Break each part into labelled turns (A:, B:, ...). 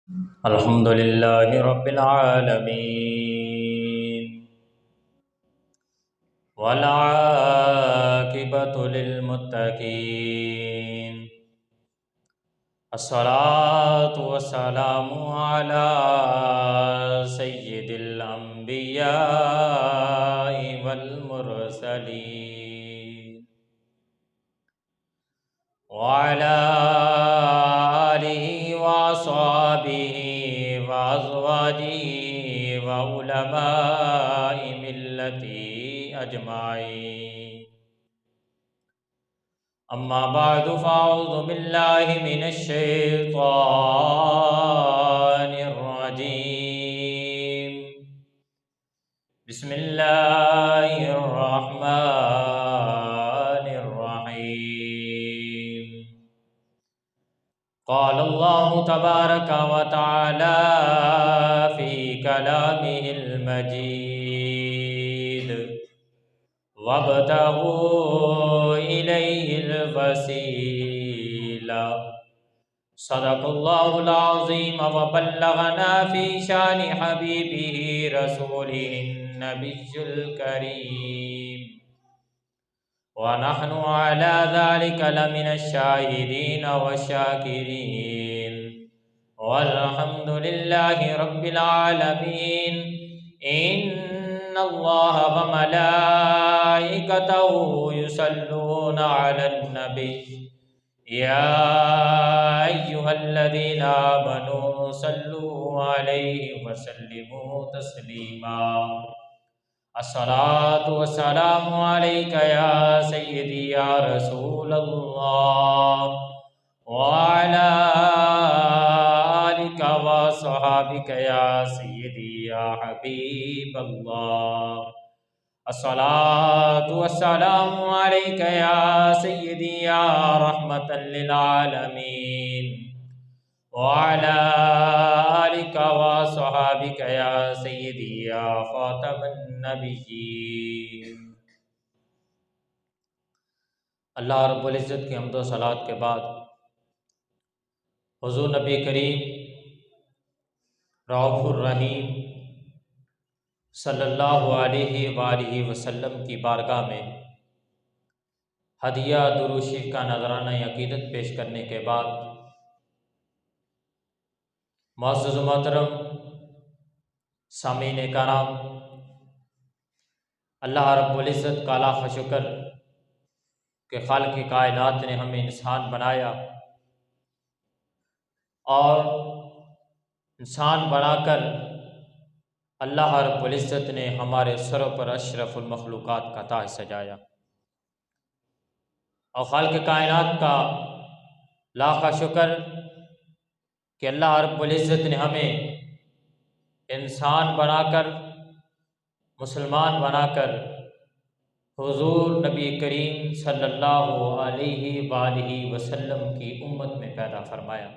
A: الحمد لله رب العالمين والعاقبة للمتقين الصلاة والسلام على سيد الأنبياء والمرسلين وعلى آله وأصحابه وأزواجه وعلماء ملته أجمعين أما بعد فأعوذ بالله من الشيطان الرجيم بسم الله الرحمن الرحيم قال الله تبارك وتعالى في كلامه المجيد وابتغوا إليه الوسيلة صدق الله العظيم وبلغنا في شان حبيبه رسوله النبي الكريم ونحن على ذلك لمن الشاهدين والشاكرين والحمد لله رب العالمين إن الله وملائكته يصلون على النبي يا أيها الذين آمنوا صلوا عليه وسلموا تسليما الصلاة والسلام عليك يا سيدي يا رسول الله وعلى آلك وصحابك يا سيدي يا حبيب الله الصلاة والسلام عليك يا سيدي يا رحمة للعالمين وعلى آلك وصحابك يا سيدي يا خاتم النبيين۔ اللہ رب العزت کی حمد و صلوات کے بعد حضور نبی کریم رؤوف الرحیم صلی اللہ علیہ وآلہ وسلم کی بارگاہ میں ہدیہ درود شریف کا نذرانہ عقیدت پیش کرنے کے بعد معزز و محترم سامعین کرام، اللہ رب العزت کا لاکھ شکر کہ خالق کائنات نے ہمیں انسان بنایا اور انسان بنا کر اللہ رب العزت نے ہمارے سروں پر اشرف المخلوقات کا تاج سجایا، اور خالق کائنات کا لاکھ شکر کہ اللہ رب العزت نے ہمیں انسان بنا کر، مسلمان بنا کر حضور نبی کریم صلی اللہ علیہ وآلہ وسلم کی امت میں پیدا فرمایا،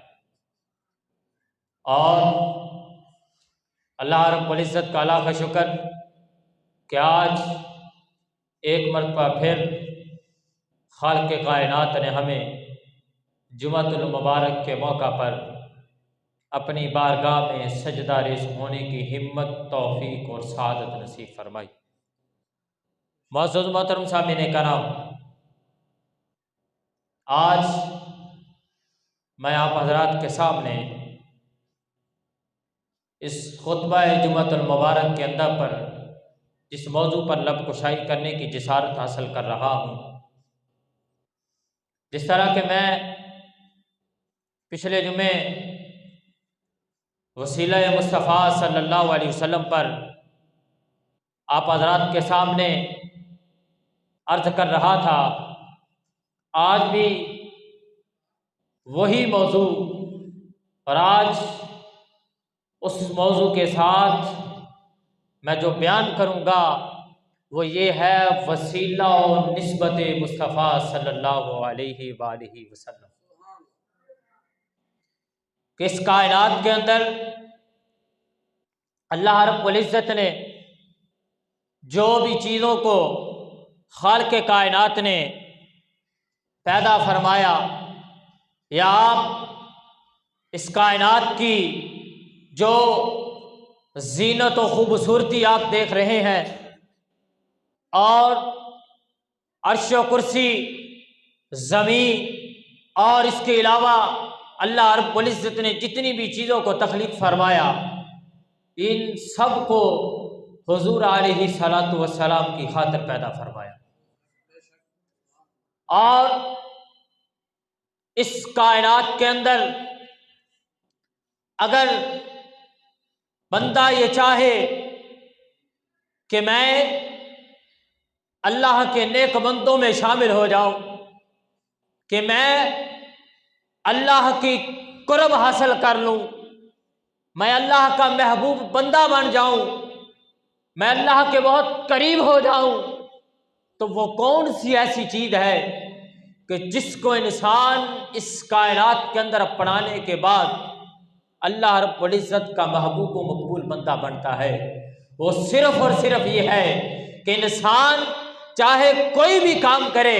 A: اور اللہ رب العزت کا لاکھ شکر کہ آج ایک مرتبہ پھر خالق کائنات نے ہمیں جمعۃ المبارک کے موقع پر اپنی بارگاہ میں سجدہ ریز ہونے کی ہمت، توفیق اور سعادت نصیب فرمائی۔ معزز محترم سامعین کرام، آج میں آپ حضرات کے سامنے اس خطبہ جمعۃ المبارک کے اندر پر جس موضوع پر لب کشائی کرنے کی جسارت حاصل کر رہا ہوں، جس طرح کہ میں پچھلے جمعے وسیلہ مصطفیٰ صلی اللہ علیہ وسلم پر آپ حضرات کے سامنے عرض کر رہا تھا، آج بھی وہی موضوع، اور آج اس موضوع کے ساتھ میں جو بیان کروں گا وہ یہ ہے وسیلہ و نسبت مصطفیٰ صلی اللہ علیہ وآلہ وسلم، کہ اس کائنات کے اندر اللہ رب العزت نے جو بھی چیزوں کو خالق کائنات نے پیدا فرمایا، یا آپ اس کائنات کی جو زینت و خوبصورتی آپ دیکھ رہے ہیں، اور عرش و کرسی، زمین، اور اس کے علاوہ اللہ رب العزت نے جتنی بھی چیزوں کو تخلیق فرمایا، ان سب کو حضور علیہ الصلوۃ والسلام کی خاطر پیدا فرمایا۔ اور اس کائنات کے اندر اگر بندہ یہ چاہے کہ میں اللہ کے نیک بندوں میں شامل ہو جاؤں، کہ میں اللہ کی قرب حاصل کر لوں، میں اللہ کا محبوب بندہ بن جاؤں، میں اللہ کے بہت قریب ہو جاؤں، تو وہ کون سی ایسی چیز ہے کہ جس کو انسان اس کائنات کے اندر اپنانے کے بعد اللہ رب العزت کا محبوب و مقبول بندہ بنتا ہے؟ وہ صرف اور صرف یہ ہے کہ انسان چاہے کوئی بھی کام کرے،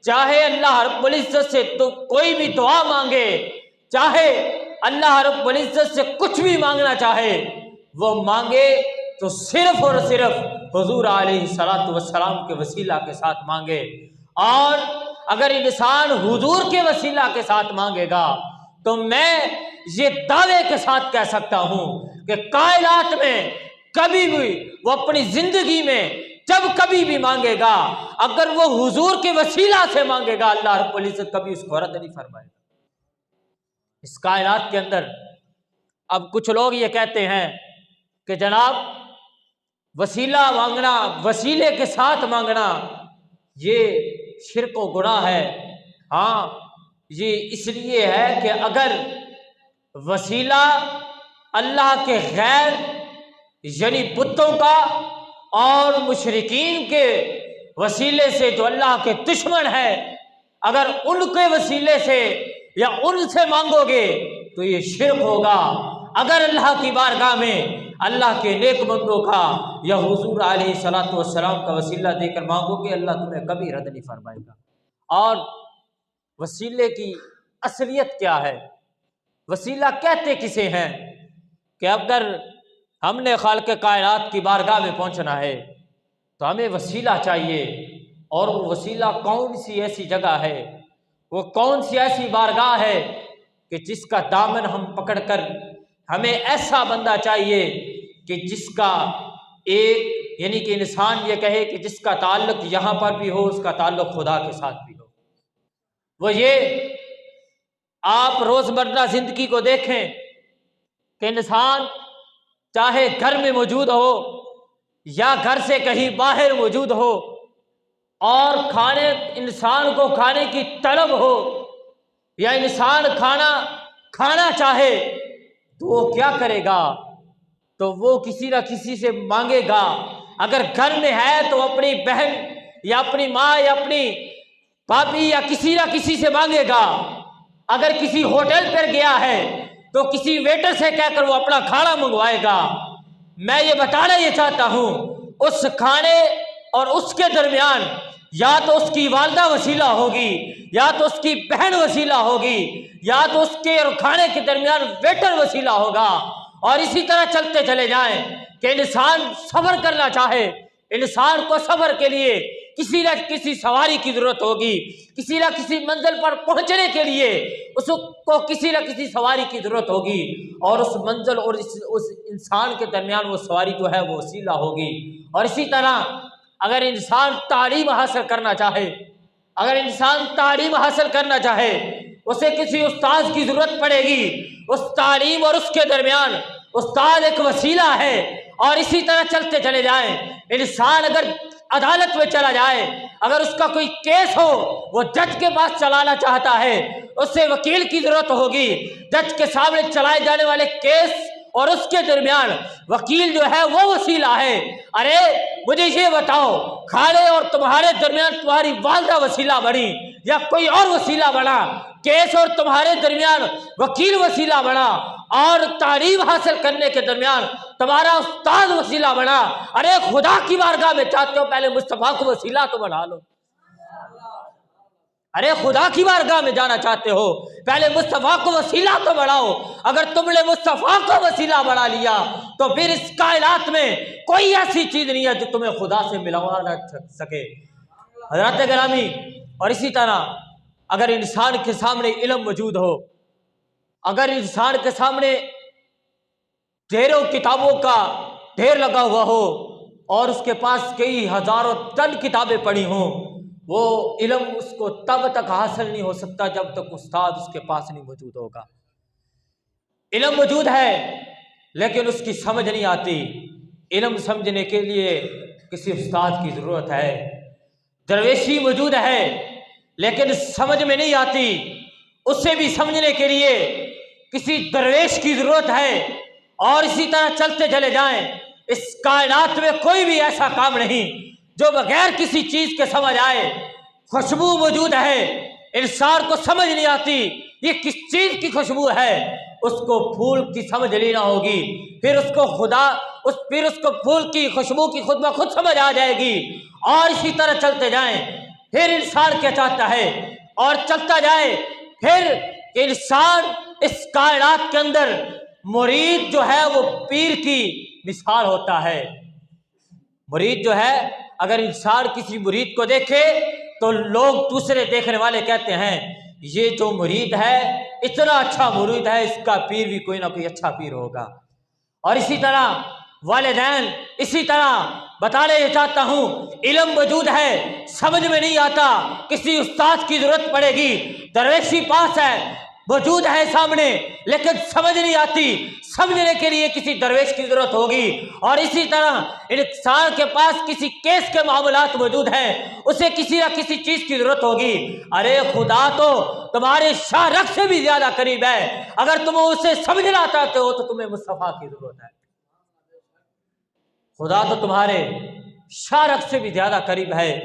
A: چاہے اللہ رب العزت سے تو کوئی بھی دعا مانگے، چاہے اللہ رب العزت سے کچھ بھی مانگنا چاہے، وہ مانگے تو صرف اور صرف حضور علیہ الصلوۃ والسلام کے وسیلہ کے ساتھ مانگے۔ اور اگر انسان حضور کے وسیلہ کے ساتھ مانگے گا تو میں یہ دعوے کے ساتھ کہہ سکتا ہوں کہ کائنات میں کبھی بھی وہ اپنی زندگی میں جب کبھی بھی مانگے گا، اگر وہ حضور کے وسیلہ سے مانگے گا، اللہ رب العزت کبھی اس کو رد نہیں فرمائے گا۔ اس کائنات کے اندر اب کچھ لوگ یہ کہتے ہیں کہ جناب وسیلہ مانگنا، وسیلے کے ساتھ مانگنا یہ شرک و گناہ ہے۔ ہاں، یہ اس لیے ہے کہ اگر وسیلہ اللہ کے غیر یعنی بتوں کا اور مشرکین کے وسیلے سے جو اللہ کے دشمن ہے، اگر ان کے وسیلے سے یا ان سے مانگو گے تو یہ شرک ہوگا۔ اگر اللہ کی بارگاہ میں اللہ کے نیک بندوں کا یا حضور علیہ الصلوۃ والسلام کا وسیلہ دے کر مانگو گے، اللہ تمہیں کبھی رد نہیں فرمائے گا۔ اور وسیلے کی اصلیت کیا ہے؟ وسیلہ کہتے کسے ہیں؟ کہ اگر ہم نے خالق کائنات کی بارگاہ میں پہنچنا ہے تو ہمیں وسیلہ چاہیے، اور وہ وسیلہ کون سی ایسی جگہ ہے، وہ کون سی ایسی بارگاہ ہے کہ جس کا دامن ہم پکڑ کر ہمیں ایسا بندہ چاہیے کہ جس کا ایک یعنی کہ انسان یہ کہے کہ جس کا تعلق یہاں پر بھی ہو، اس کا تعلق خدا کے ساتھ بھی ہو۔ وہ یہ آپ روزمرہ زندگی کو دیکھیں کہ انسان چاہے گھر میں موجود ہو یا گھر سے کہیں باہر موجود ہو، اور انسان کو کھانے کی طلب ہو، یا انسان کھانا چاہے تو وہ کیا کرے گا؟ تو وہ کسی نہ کسی سے مانگے گا۔ اگر گھر میں ہے تو اپنی بہن یا اپنی ماں یا اپنی بھابھی یا کسی نہ کسی سے مانگے گا۔ اگر کسی ہوٹل پر گیا ہے تو کسی ویٹر سے کہہ کر وہ اپنا کھانا منگوائے گا۔ میں یہ بتانا یہ چاہتا ہوں، اس کھانے اور اس کے درمیان یا تو اس کی والدہ وسیلہ ہوگی، یا تو اس کی بہن وسیلہ ہوگی، یا تو اس کے اور کھانے کے درمیان ویٹر وسیلہ ہوگا۔ اور اسی طرح چلتے چلے جائیں کہ انسان صبر کرنا چاہے، انسان کو صبر کے لیے کسی نہ کسی سواری کی ضرورت ہوگی، کسی نہ کسی منزل پر پہنچنے کے لیے اس کو کسی نہ کسی سواری کی ضرورت ہوگی، اور اس منزل اور اس انسان کے درمیان وہ سواری جو ہے وہ وسیلہ ہوگی۔ اور اسی طرح اگر انسان تعلیم حاصل کرنا چاہے، اسے کسی استاد کی ضرورت پڑے گی۔ اس تعلیم اور اس کے درمیان استاد ایک وسیلہ ہے۔ اور اسی طرح چلتے چلے جائیں، انسان اگر عدالت میں چلا جائے، اگر اس کا کوئی کیس ہو، وہ جج کے پاس چلانا چاہتا ہے، اسے وکیل کی ضرورت ہوگی۔ جج کے سامنے چلائے جانے والے کیس اور اس کے درمیان وکیل جو ہے وہ وسیلہ ہے۔ ارے مجھے یہ بتاؤ، کھانے اور تمہارے درمیان تمہاری والدہ وسیلہ بنی یا کوئی اور وسیلہ بنا؟ کیس اور تمہارے درمیان وکیل وسیلہ بنا، اور تعلیم حاصل کرنے کے درمیان تمہارا استاد وسیلہ بنا۔ ارے خدا کی بارگاہ میں چاہتے ہو پہلے مصطفیٰ کو وسیلہ تو بنا لو۔ ارے خدا کی بارگاہ میں جانا چاہتے ہو، پہلے مصطفیٰ کو وسیلہ تو بڑھاؤ۔ اگر تم نے مصطفیٰ کو وسیلہ بڑھا لیا تو پھر اس کائنات میں کوئی ایسی چیز نہیں ہے جو تمہیں خدا سے ملوا نہ سکے۔ حضرات گرامی، اور اسی طرح اگر انسان کے سامنے علم موجود ہو، اگر انسان کے سامنے ڈھیروں کتابوں کا ڈھیر لگا ہوا ہو اور اس کے پاس کئی ہزاروں ٹن کتابیں پڑھی ہوں، وہ علم اس کو تب تک حاصل نہیں ہو سکتا جب تک استاد اس کے پاس نہیں موجود ہوگا۔ علم موجود ہے لیکن اس کی سمجھ نہیں آتی۔ علم سمجھنے کے لیے کسی استاد کی ضرورت ہے۔ درویشی موجود ہے لیکن سمجھ میں نہیں آتی، اسے بھی سمجھنے کے لیے کسی درویش کی ضرورت ہے۔ اور اسی طرح چلتے چلے جائیں، اس کائنات میں کوئی بھی ایسا کام نہیں جو بغیر کسی چیز کے سمجھ آئے۔ خوشبو موجود ہے، انسان کو سمجھ نہیں آتی یہ کس چیز کی خوشبو ہے، اس کو پھول کی سمجھ لینا ہوگی، پھر اس کو پھول کی خوشبو کی خود بخود سمجھ آ جائے گی۔ اور اسی طرح چلتے جائیں، پھر انسان کیا چاہتا ہے اور چلتا جائے، پھر انسان اس کائنات کے اندر مرید جو ہے وہ پیر کی مثال ہوتا ہے۔ مرید جو ہے، اگر انسان کسی مرید کو دیکھے تو لوگ دوسرے دیکھنے والے کہتے ہیں یہ جو مرید ہے اتنا اچھا مرید ہے، اس کا پیر بھی کوئی نہ کوئی اچھا پیر ہوگا۔ اور اسی طرح والدین، اسی طرح بتانے چاہتا ہوں علم موجود ہے، سمجھ میں نہیں آتا، کسی استاد کی ضرورت پڑے گی۔ درویشی پاس ہے، موجود ہے سامنے لیکن سمجھ نہیں آتی، سمجھنے کے لیے کسی درویش کی ضرورت ہوگی۔ اور اسی طرح انسان کے پاس کسی کیس کے معاملات موجود ہیں، اسے کسی نہ کسی چیز کی ضرورت ہوگی۔ ارے خدا تو تمہارے شاہ رخ سے بھی زیادہ قریب ہے، اگر تم اسے سمجھنا چاہتے ہو تو تمہیں مصطفیٰ کی ضرورت ہے۔ خدا تو تمہارے شاہ رخ سے بھی زیادہ قریب ہے،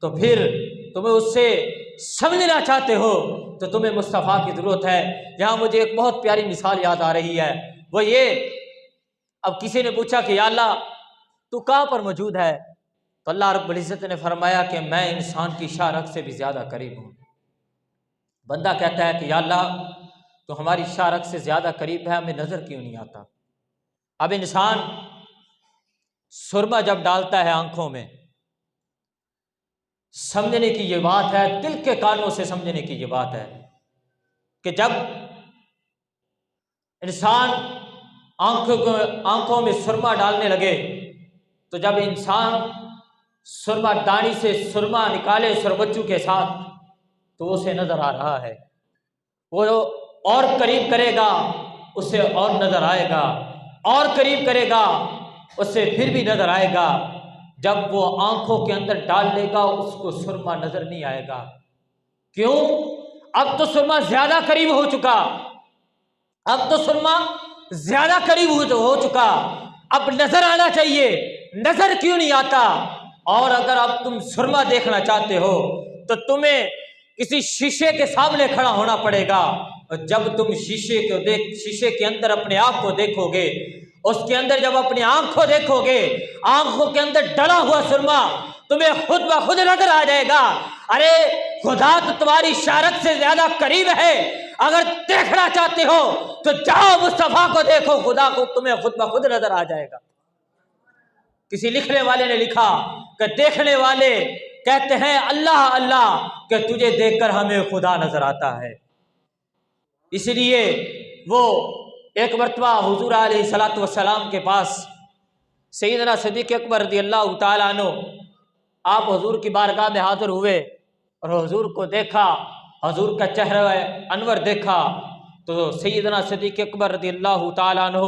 A: تو پھر تمہیں اس سے سمجھنا چاہتے ہو تو تمہیں مصطفیٰ کی ضرورت ہے۔ یہاں مجھے ایک بہت پیاری مثال یاد آ رہی ہے، وہ یہ، اب کسی نے پوچھا کہ یا اللہ تو کہاں پر موجود ہے؟ تو اللہ رب العزت نے فرمایا کہ میں انسان کی شاہ رخ سے بھی زیادہ قریب ہوں۔ بندہ کہتا ہے کہ یا اللہ تو ہماری شاہ رخ سے زیادہ قریب ہے، ہمیں نظر کیوں نہیں آتا؟ اب انسان سرما جب ڈالتا ہے آنکھوں میں، سمجھنے کی یہ بات ہے، دل کے کانوں سے سمجھنے کی یہ بات ہے کہ جب انسان آنکھوں میں سرما ڈالنے لگے تو جب انسان سرما دانی سے سرما نکالے سربچو کے ساتھ تو اسے نظر آ رہا ہے، وہ اور قریب کرے گا اسے اور نظر آئے گا، اور قریب کرے گا اسے پھر بھی نظر آئے گا۔ جب وہ آنکھوں کے اندر ڈال لے گا اس کو سرما نظر نہیں آئے گا۔ کیوں؟ اب تو سرما زیادہ قریب ہو چکا، اب تو سرما زیادہ قریب ہو چکا، اب نظر آنا چاہیے، نظر کیوں نہیں آتا؟ اور اگر اب تم سرما دیکھنا چاہتے ہو تو تمہیں کسی شیشے کے سامنے کھڑا ہونا پڑے گا، اور جب تم شیشے کے اندر اپنے آپ کو دیکھو گے، اس کے اندر جب اپنی آنکھ کو دیکھو گے، آنکھوں کے اندر ڈلا ہوا سرما تمہیں خود بخود نظر آ جائے گا۔ ارے خدا تو تمہاری شاہ رخ سے زیادہ قریب ہے، اگر دیکھنا چاہتے ہو تو جاؤ مصطفیٰ کو دیکھو، خدا کو تمہیں خود بخود نظر آ جائے گا۔ کسی لکھنے والے نے لکھا کہ دیکھنے والے کہتے ہیں اللہ اللہ کہ تجھے دیکھ کر ہمیں خدا نظر آتا ہے۔ اس لیے وہ ایک مرتبہ حضور علیہ الصلوۃ والسلام کے پاس سیدنا صدیق اکبر رضی اللہ تعالیٰ عنہ، آپ حضور کی بارگاہ میں حاضر ہوئے اور حضور کو دیکھا، حضور کا چہرہ انور دیکھا تو سیدنا صدیق اکبر رضی اللہ تعالیٰ عنہ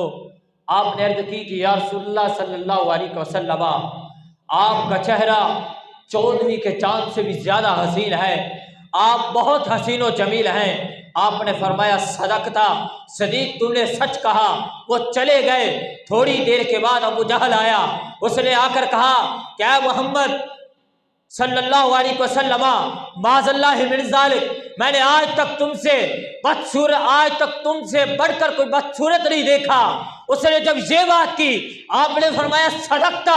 A: آپ نے عرض کی کہ یا رسول اللہ صلی اللہ علیہ وسلم، آپ کا چہرہ چودھویں کے چاند سے بھی زیادہ حسین ہے، آپ بہت حسین و جمیل ہیں۔ آپ نے فرمایا صدقتا صدیق، تم نے سچ کہا۔ وہ چلے گئے، تھوڑی دیر کے بعد ابو جہل آیا، اس نے آ کر کہا کہ اے محمد صلی اللہ علیہ وسلم، معاذ اللہ من ذالک، میں نے آج تک تم سے بڑھ کر کوئی بدصورت نہیں دیکھا۔ اس نے جب یہ بات کی، آپ نے فرمایا صدقتا،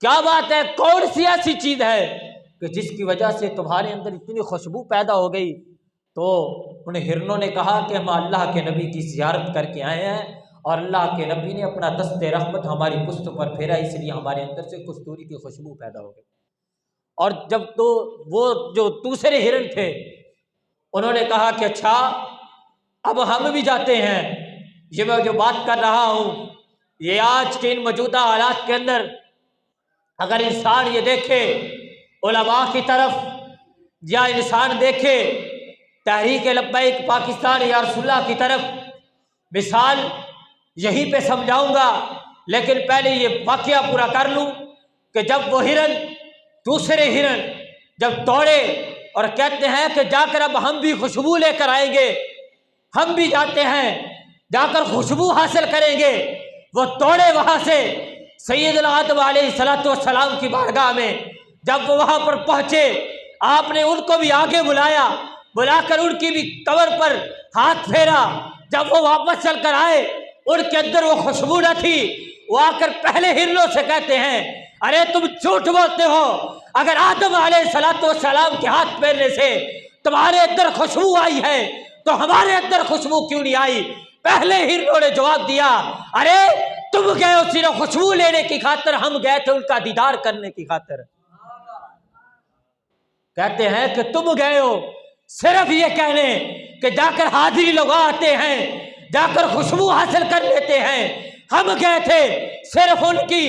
A: کیا بات ہے، کون سی ایسی چیز ہے کہ جس کی وجہ سے تمہارے اندر اتنی خوشبو پیدا ہو گئی؟ تو ان ہرنوں نے کہا کہ ہم اللہ کے نبی کی زیارت کر کے آئے ہیں اور اللہ کے نبی نے اپنا دست رحمت ہماری پشت پر پھیرا، اس لیے ہمارے اندر سے کستوری کی خوشبو پیدا ہو گئی۔ اور جب تو وہ جو دوسرے ہرن تھے انہوں نے کہا کہ اچھا اب ہم بھی جاتے ہیں، یہ میں جو بات کر رہا ہوں یہ آج کے ان موجودہ حالات کے اندر اگر انسان یہ دیکھے علماء کی طرف، یا انسان دیکھے تحریک لبیک پاکستان یا رسول اللہ کی طرف، مثال یہیں پہ سمجھاؤں گا، لیکن پہلے یہ واقعہ پورا کر لوں کہ جب وہ ہرن دوسرے ہرن جب دوڑے اور کہتے ہیں کہ جا کر اب ہم بھی خوشبو لے کر آئیں گے، ہم بھی جاتے ہیں جا کر خوشبو حاصل کریں گے، وہ دوڑے وہاں سے سیدنا آدم علیہ السلام کی بارگاہ میں۔ جب وہ وہاں پر پہنچے آپ نے ان کو بھی آگے بلایا، بلا کر ان کی بھی قبر پر ہاتھ پھیرا۔ جب وہ واپس چل کر آئے ان کے اندر وہ خوشبو نہ تھی۔ وہ آ کر پہلے ہرنوں سے کہتے ہیں ارے تم جھوٹ بولتے ہو، اگر آدم علیہ السلام کے ہاتھ پھیرنے سے تمہارے اندر خوشبو آئی ہے تو ہمارے اندر خوشبو کیوں نہیں آئی؟ پہلے ہرنوں نے جواب دیا ارے تم گئے ہو صرف خوشبو لینے کی خاطر، ہم گئے تھے ان کا دیدار کرنے کی خاطر۔ کہتے ہیں کہ تم گئے ہو صرف یہ کہنے کہ جا کر حاضری لگا آتے ہیں، جا کر خوشبو حاصل کر لیتے ہیں، ہم گئے تھے صرف ان کی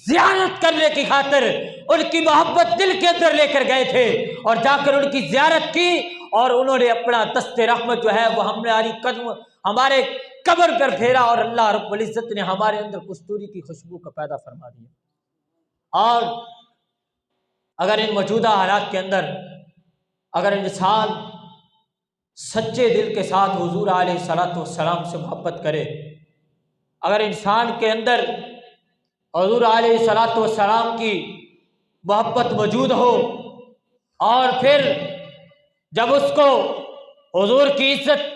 A: زیارت کرنے کی خاطر، ان کی محبت دل کے اندر لے کر گئے تھے اور جا کر ان کی زیارت کی اور انہوں نے اپنا دست رحمت جو ہے وہ ہماری قدم ہمارے قبر پر پھیرا اور اللہ رب العزت نے ہمارے اندر کستوری کی خوشبو کا پیدا فرما دیا۔ اور اگر ان موجودہ حالات کے اندر اگر انسان سچے دل کے ساتھ حضور علیہ السلام سے محبت کرے، اگر انسان کے اندر حضور علیہ السلام کی محبت موجود ہو اور پھر جب اس کو حضور کی عزت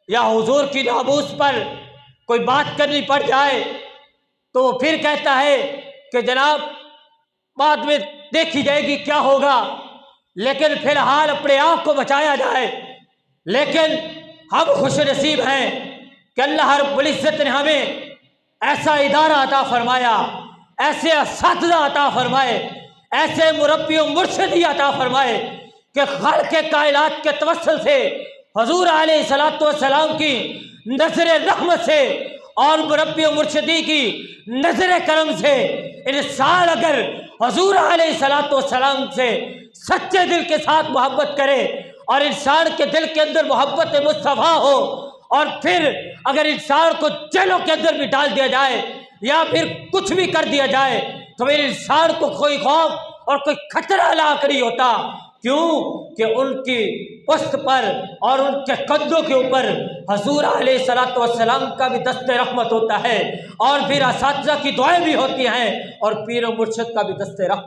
A: یا حضور کی ناموس پر کوئی بات کرنی پڑ جائے تو وہ پھر کہتا ہے کہ جناب بعد میں دیکھی جائے گی کیا ہوگا، لیکن فی الحال اپنے آپ کو بچایا جائے۔ لیکن ہم خوش نصیب ہیں کہ اللہ رب العزت نے ہمیں ایسا ادارہ عطا فرمایا، ایسے اساتذہ عطا فرمائے، ایسے مربی و مرشدی عطا فرمائے کہ خالق کائنات کے توسل سے حضور علیہ السلام کی نظر رحمت سے اور مربی و مرشدی کی نظر کرم سے انسان اگر حضور علیہ السلام سے سچے دل کے ساتھ محبت کرے اور انسان کے دل کے اندر محبت مصطفیٰ ہو اور پھر اگر انسان کو جیلوں کے اندر بھی ڈال دیا جائے یا پھر کچھ بھی کر دیا جائے تو پھر انسان کو کوئی خوف اور کوئی خطرہ لاحق نہیں ہوتا۔ کیوں کہ ان کی پشت پر اور ان کے قدموں کے اوپر حضور علیہ السلام کا بھی دست رحمت ہوتا ہے اور پھر اساتذہ کی دعائیں بھی ہوتی ہیں اور پیر و مرشد کا بھی دست رحمت